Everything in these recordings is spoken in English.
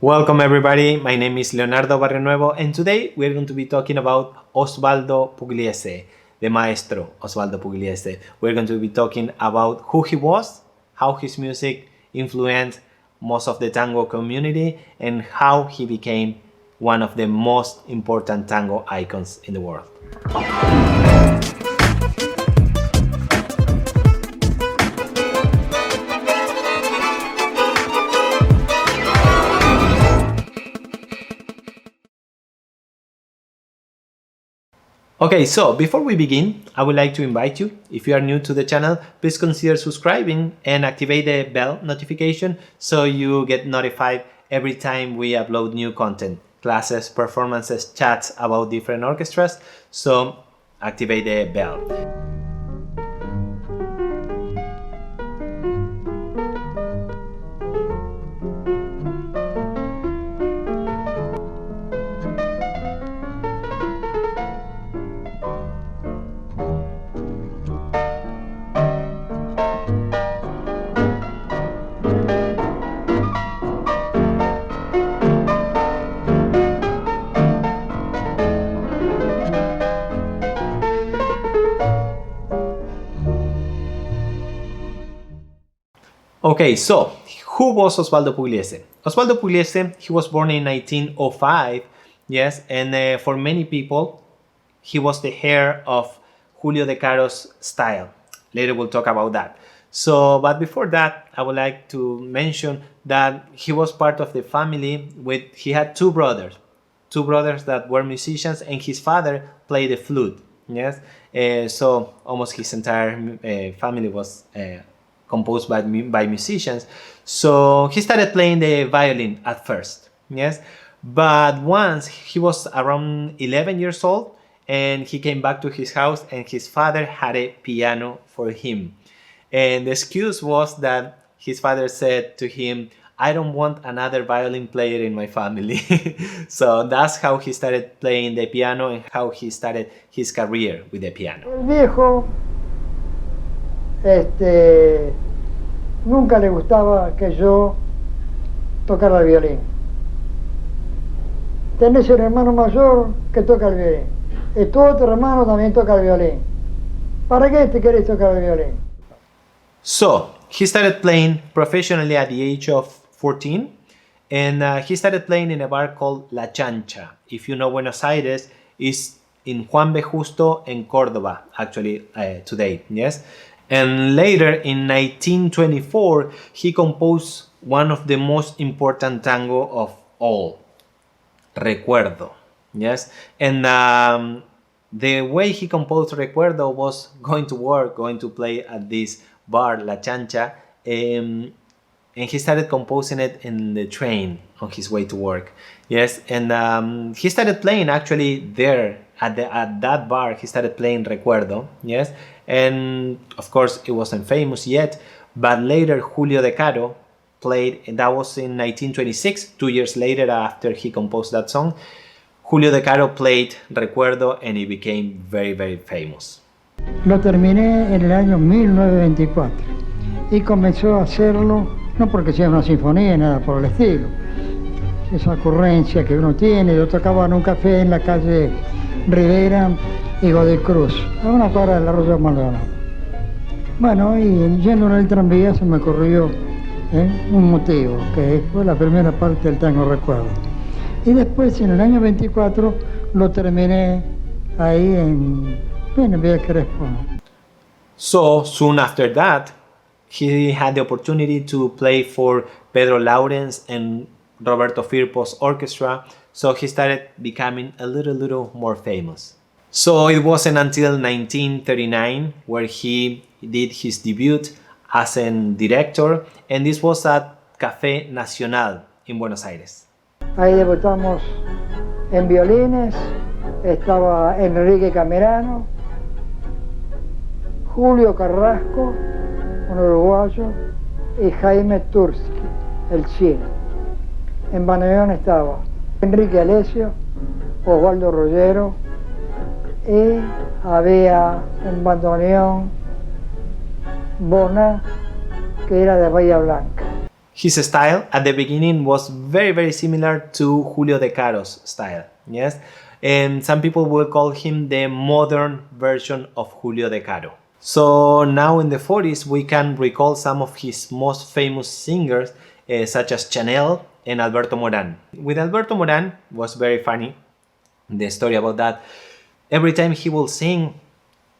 Welcome everybody, my name is Leonardo Barrionuevo and today we're going to be talking about Osvaldo Pugliese, the maestro Osvaldo Pugliese. We're going to be talking about who he was, how his music influenced most of the tango community and how he became one of the most important tango icons in the world. Okay, so before we begin, I would like to invite you, if you are new to the channel, please consider subscribing and activate the bell notification so you get notified every time we upload new content, classes, performances, chats about different orchestras, so activate the bell. Okay, so who was Osvaldo Pugliese? Osvaldo Pugliese, he was born in 1905, yes, and for many people, he was the heir of Julio De Caro's style. Later we'll talk about that. So, but before that, I would like to mention that he was part of the family he had two brothers that were musicians, and his father played the flute, yes. So almost his entire family was composed by musicians. So he started playing the violin at first, yes, but once he was around 11 years old and he came back to his house and his father had a piano for him, and the excuse was that his father said to him, "I don't want another violin player in my family." So that's how he started playing the piano and how he started his career with the piano. El viejo nunca le gustaba que yo tocara el violín. Tenés un hermano mayor que toca el violín y tu otro hermano también toca el violín. ¿Para qué te querés tocar el violín? So he started playing professionally at the age of 14, and he started playing in a bar called La Chancha. If you know Buenos Aires, it's in Juan B. Justo and Córdoba, actually, today, yes? And later, in 1924, he composed one of the most important tango of all, Recuerdo, yes? And the way he composed Recuerdo was going to play at this bar, La Chancha, and he started composing it in the train on his way to work, yes? And he started playing actually there at that bar. He started playing Recuerdo, yes? And of course it wasn't famous yet, but later Julio De Caro played, and that was in 1926, 2 years later after he composed that song. Julio De Caro played Recuerdo and it became very, very famous. Lo terminé en el año 1924 y comenzó a hacerlo, no porque sea una sinfonía, nada por el estilo, esa ocurrencia que uno tiene. Yo tocaba en un café en la calle Rivera y Godoy Cruz, a una cuadra del Arroyo Maldonado. Bueno, y yendo en el tranvía se me ocurrió un motivo, que fue la primera parte del tango Recuerdo. Y después, en el año 24, lo terminé ahí en Villa Crespo. So, soon after that, he had the opportunity to play for Pedro Laurens and Roberto Firpo's orchestra, so he started becoming a little more famous. So it wasn't until 1939 where he did his debut as a director, and this was at Café Nacional in Buenos Aires. Ahí debutamos en violines, estaba Enrique Camerano, Julio Carrasco, un uruguayo, y Jaime Tursky, el chino. En bandoneón estaba Enrique Alesio, Osvaldo Rollero, y había un bandoneón Bona, que era de Bahía Blanca. His style at the beginning was very similar to Julio De Caro's style, yes? And some people will call him the modern version of Julio De Caro. So now in the 40s we can recall some of his most famous singers such as Chanel and Alberto Moran. With Alberto Moran was very funny, the story about that. Every time he will sing,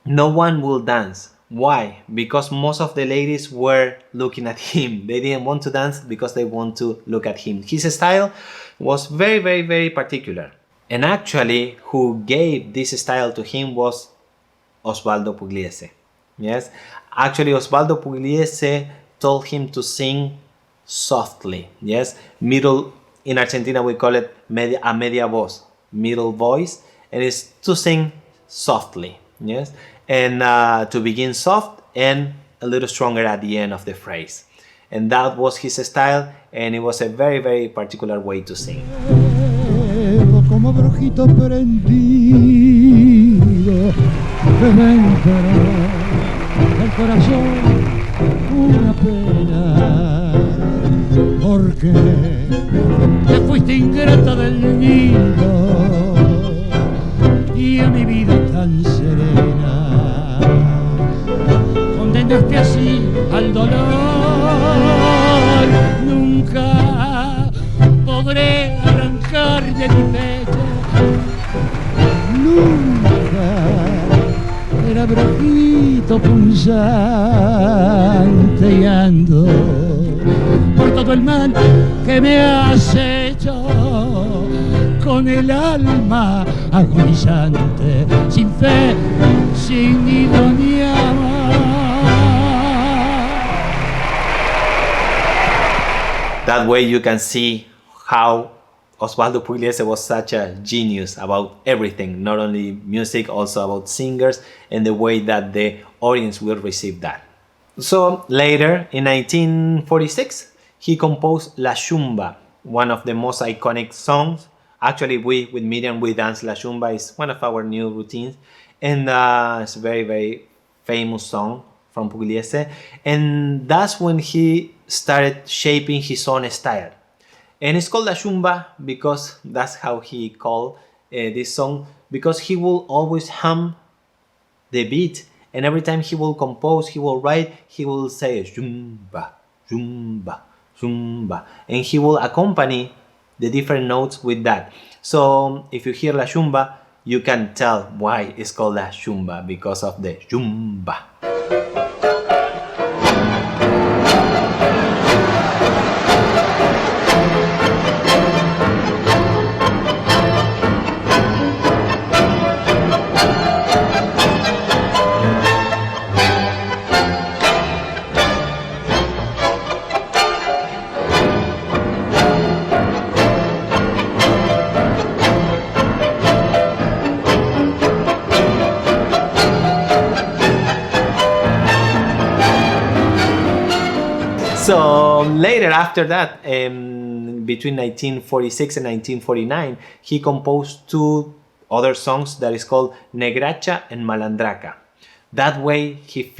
no one will dance. Why? Because most of the ladies were looking at him. They didn't want to dance because they want to look at him. His style was very particular. And actually, who gave this style to him was Osvaldo Pugliese. Yes? Actually, Osvaldo Pugliese told him to sing softly. Yes? Middle, in Argentina we call it a media voz, middle voice. And it's to sing softly. Yes? And to begin soft and a little stronger at the end of the phrase. And that was his style, and it was a very particular way to sing. Como brujito prendido, que me enteró el corazón una pena, porque te fuiste ingrata del nido y a mi vida tan serena condenaste así al dolor. Nunca podré arrancar de mi pecho, nunca era brujito punzante y ando por todo el mal que me has hecho, con el alma agonizante, sin fe, sin nido ni amor. That way you can see how Osvaldo Pugliese was such a genius about everything, not only music, also about singers and the way that the audience will receive that. So later, in 1946, he composed La Yumba, one of the most iconic songs. Actually, we, with Miriam, we dance La Yumba. It's one of our new routines. And it's a very famous song from Pugliese. And that's when he started shaping his own style. And it's called La Yumba because that's how he called this song, because he will always hum the beat. And every time he will compose, he will write, he will say Yumba, Yumba, Yumba. And he will accompany the different notes with that. So if you hear La Yumba, you can tell why it's called La Yumba, because of the Yumba. So later, after that, between 1946 and 1949, he composed two other songs that is called Negracha and Malandraca. That way he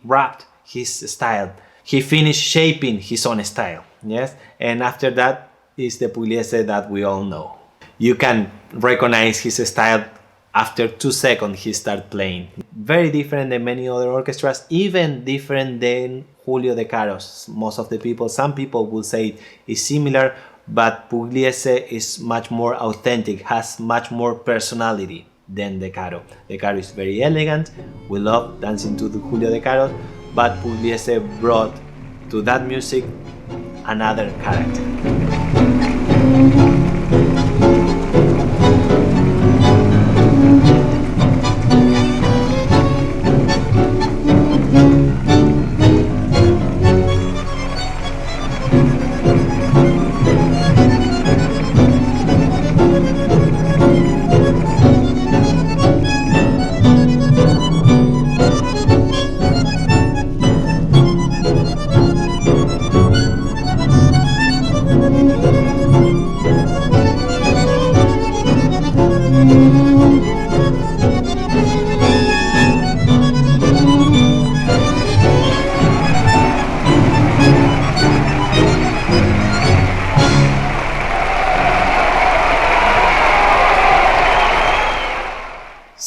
wrapped his style. He finished shaping his own style. Yes, and after that is the Pugliese that we all know. You can recognize his style after 2 seconds he started playing. Very different than many other orchestras, even different than Julio De Caro's. Some people will say it's similar, but Pugliese is much more authentic, has much more personality than De Caro. De Caro is very elegant, we love dancing to the Julio De Caro, but Pugliese brought to that music another character.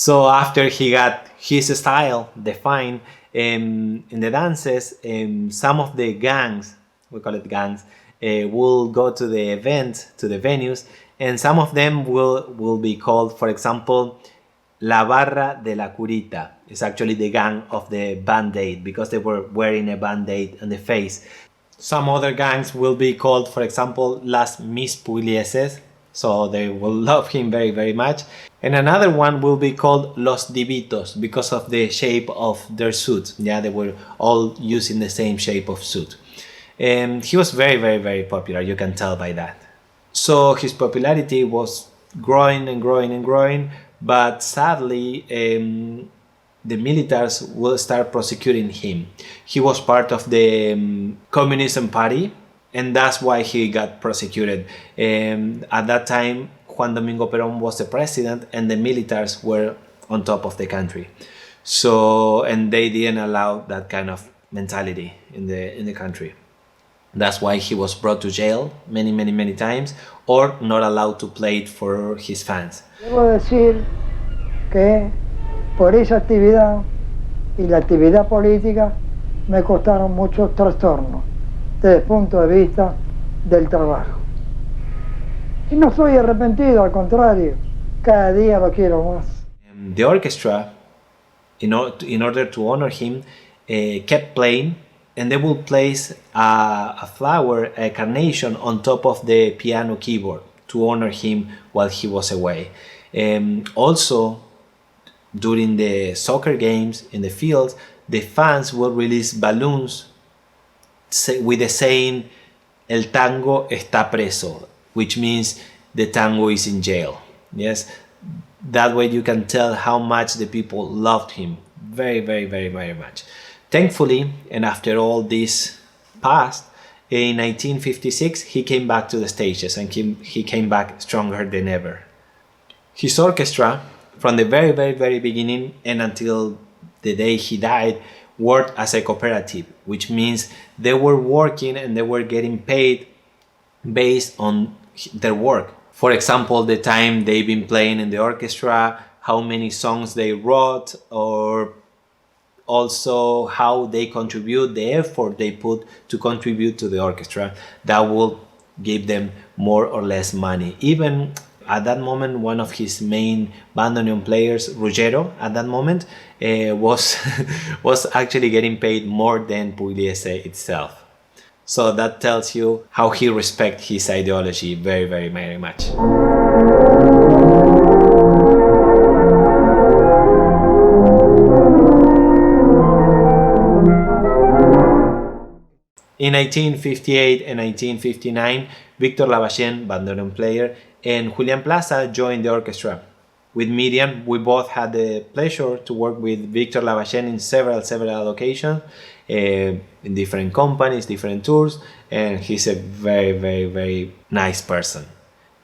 So after he got his style defined in the dances, some of the gangs, we call it gangs, will go to the event, to the venues, and some of them will be called, for example, La Barra de la Curita. It's actually the gang of the Band-Aid because they were wearing a Band-Aid on the face. Some other gangs will be called, for example, Las Mis Puglieses, so they will love him very, very much. And another one will be called Los Divitos because of the shape of their suit. Yeah, they were all using the same shape of suit. And he was very, very, very popular, you can tell by that. So his popularity was growing and growing and growing, but sadly, the militaries will start prosecuting him. He was part of the Communism Party, and that's why he got prosecuted. At that time, Juan Domingo Perón was the president, and the militaries were on top of the country. So, and they didn't allow that kind of mentality in the country. That's why he was brought to jail many, many, many times, or not allowed to play it for his fans. Debo decir que por esa actividad y la actividad política me costaron muchos trastornos desde el punto de vista del trabajo. Y no estoy arrepentido, al contrario, cada día lo quiero más. The orchestra, in order to honor him, kept playing, and they will place a flower, a carnation, on top of the piano keyboard to honor him while he was away. Also, during the soccer games in the fields, the fans will release balloons with the saying "El tango está preso," which means the tango is in jail. Yes, that way you can tell how much the people loved him very, very, very, very much. Thankfully, and after all this passed, in 1956 he came back to the stages, and he came back stronger than ever. His orchestra, from the very, very, very beginning and until the day he died, worked as a cooperative, which means they were working and they were getting paid based on their work. For example, the time they've been playing in the orchestra, how many songs they wrote, or also how they contribute, the effort they put to contribute to the orchestra. That will give them more or less money. Even at that moment, one of his main bandoneon players, Ruggiero, at that moment, was actually getting paid more than Pugliese itself. So that tells you how he respects his ideology very, very, very much. In 1958 and 1959, Victor Lavallén, bandoneon player, and Julian Plaza joined the orchestra. With Miriam, we both had the pleasure to work with Victor Lavallén in several occasions, in different companies, different tours, and he's a very, very, very nice person.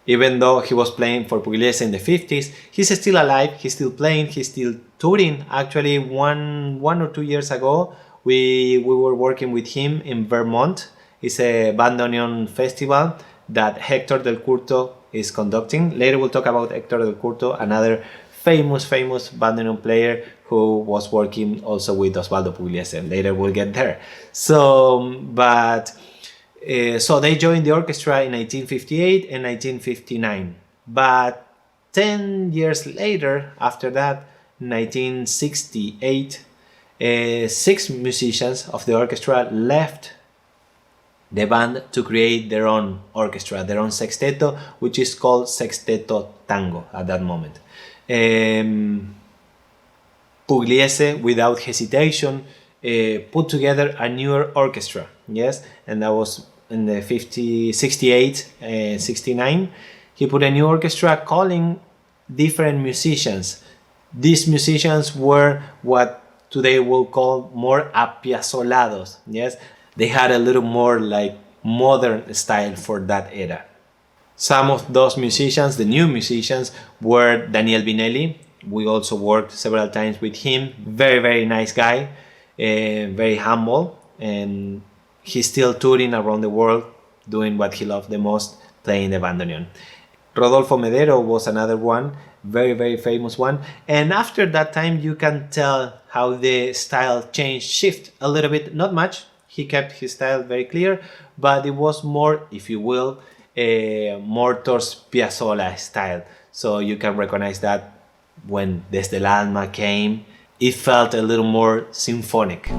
Even though he was playing for Pugliese in the 50s, he's still alive, he's still playing, he's still touring. Actually, one or 2 years ago, we were working with him in Vermont. It's a bandoneon festival that Héctor del Curto is conducting. Later we'll talk about Héctor del Curto, another famous bandoneon player who was working also with Osvaldo Pugliese. Later we'll get there. So they joined the orchestra in 1958 and 1959. But 10 years later, after that, 1968, 6 musicians of the orchestra left the band to create their own orchestra, their own sexteto, which is called Sexteto Tango at that moment. Pugliese, without hesitation, put together a newer orchestra, yes, and that was in the 68, 69. He put a new orchestra calling different musicians. These musicians were what today we'll call more apiazolados, yes. They had a little more like modern style for that era. Some of those musicians, the new musicians, were Daniel Vinelli. We also worked several times with him. Very, very nice guy, very humble, and he's still touring around the world, doing what he loved the most, playing the bandoneon. Rodolfo Medero was another one, very, very famous one. And after that time, you can tell how the style changed, shift a little bit, not much. He kept his style very clear, but it was more, if you will, more towards Piazzolla style. So you can recognize that when Desde el Alma came, it felt a little more symphonic.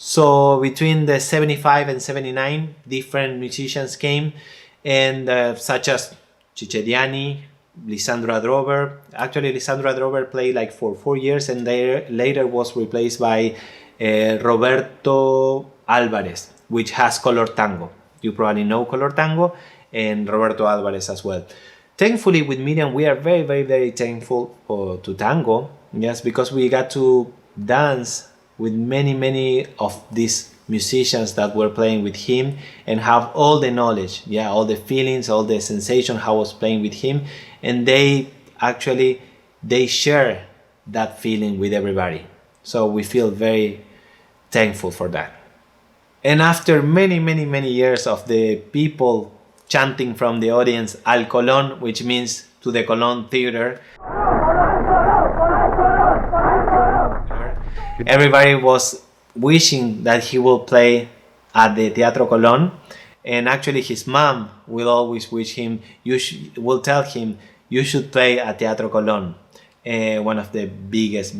So between the 75 and 79, different musicians came, and such as Cicediani, Lisandro Adrover. Actually, Lisandro Adrover played like for 4 years, and later was replaced by Roberto Alvarez, which has Color Tango. You probably know Color Tango, and Roberto Alvarez as well. Thankfully, with Miriam, we are very, very, very thankful to tango, yes, because we got to dance with many of these musicians that were playing with him and have all the knowledge, yeah, all the feelings, all the sensation how I was playing with him, and they share that feeling with everybody. So we feel very thankful for that. And after many years of the people chanting from the audience Al Colón, which means to the Colón Theater, everybody was wishing that he will play at the Teatro Colón, and actually his mom will always wish him, will tell him, you should play at Teatro Colón, one of the biggest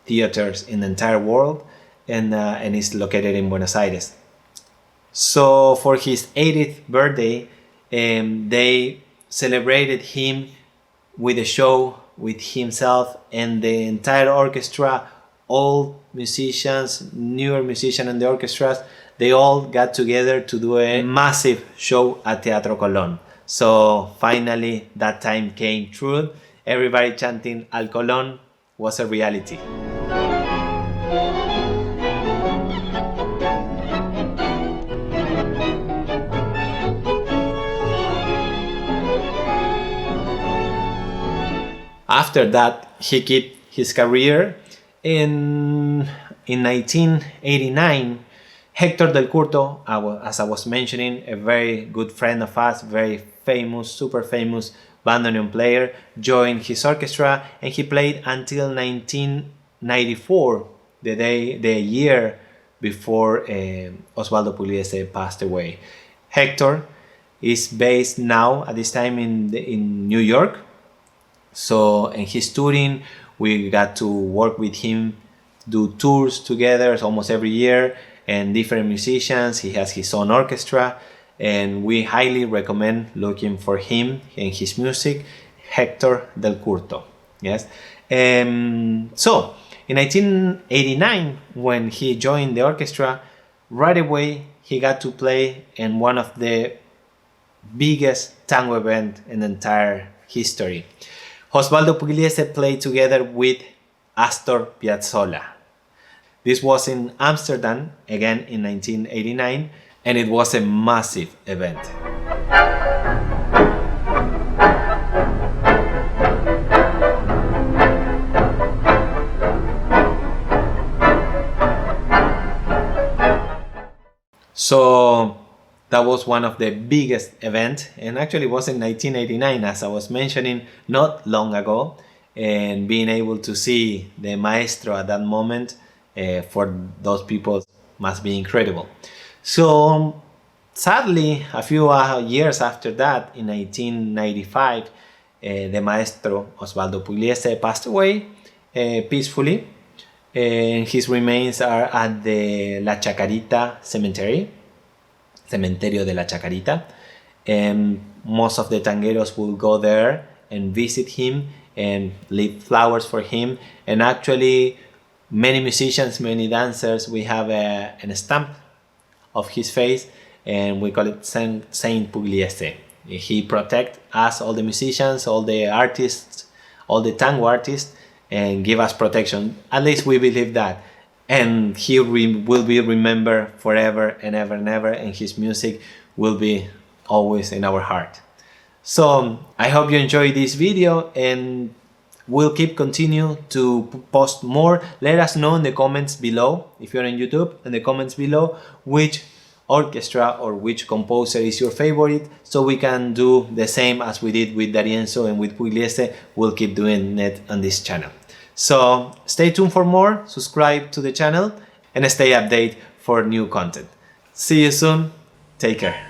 theaters in the entire world, and it's located in Buenos Aires. So for his 80th birthday, they celebrated him with a show with himself and the entire orchestra. All musicians, newer musicians in the orchestras, they all got together to do a massive show at Teatro Colón. So finally that time came true. Everybody chanting Al Colón was a reality. After that, he kept his career. In 1989, Hector del Curto, as I was mentioning, a very good friend of us, very famous, super famous bandoneon player, joined his orchestra, and he played until 1994, the year before Osvaldo Pugliese passed away. Hector is based now at this time in New York. So in his touring, we got to work with him, do tours together almost every year, and different musicians. He has his own orchestra, and we highly recommend looking for him and his music, Hector del Curto. Yes. So in 1989, when he joined the orchestra, right away he got to play in one of the biggest tango events in the entire history. Osvaldo Pugliese played together with Astor Piazzolla. This was in Amsterdam, again in 1989, and it was a massive event. So that was one of the biggest events, and actually it was in 1989, as I was mentioning, not long ago, and being able to see the maestro at that moment for those people must be incredible. So sadly, a few years after that, in 1995, the maestro Osvaldo Pugliese passed away peacefully, and his remains are at the La Chacarita Cemetery. Cementerio de la Chacarita, and most of the tangueros will go there and visit him and leave flowers for him. And actually, many musicians, many dancers, we have a stamp of his face, and we call it Saint Pugliese. He protects us, all the musicians, all the artists, all the tango artists, and give us protection. At least we believe that. And he will be remembered forever and ever and ever, and his music will be always in our heart. So I hope you enjoyed this video, and we'll continue to post more. Let us know in the comments below, if you're on YouTube, in the comments below, which orchestra or which composer is your favorite, so we can do the same as we did with D'Arienzo and with Pugliese. We'll keep doing it on this channel. So stay tuned for more, subscribe to the channel, and stay updated for new content. See you soon. Take care.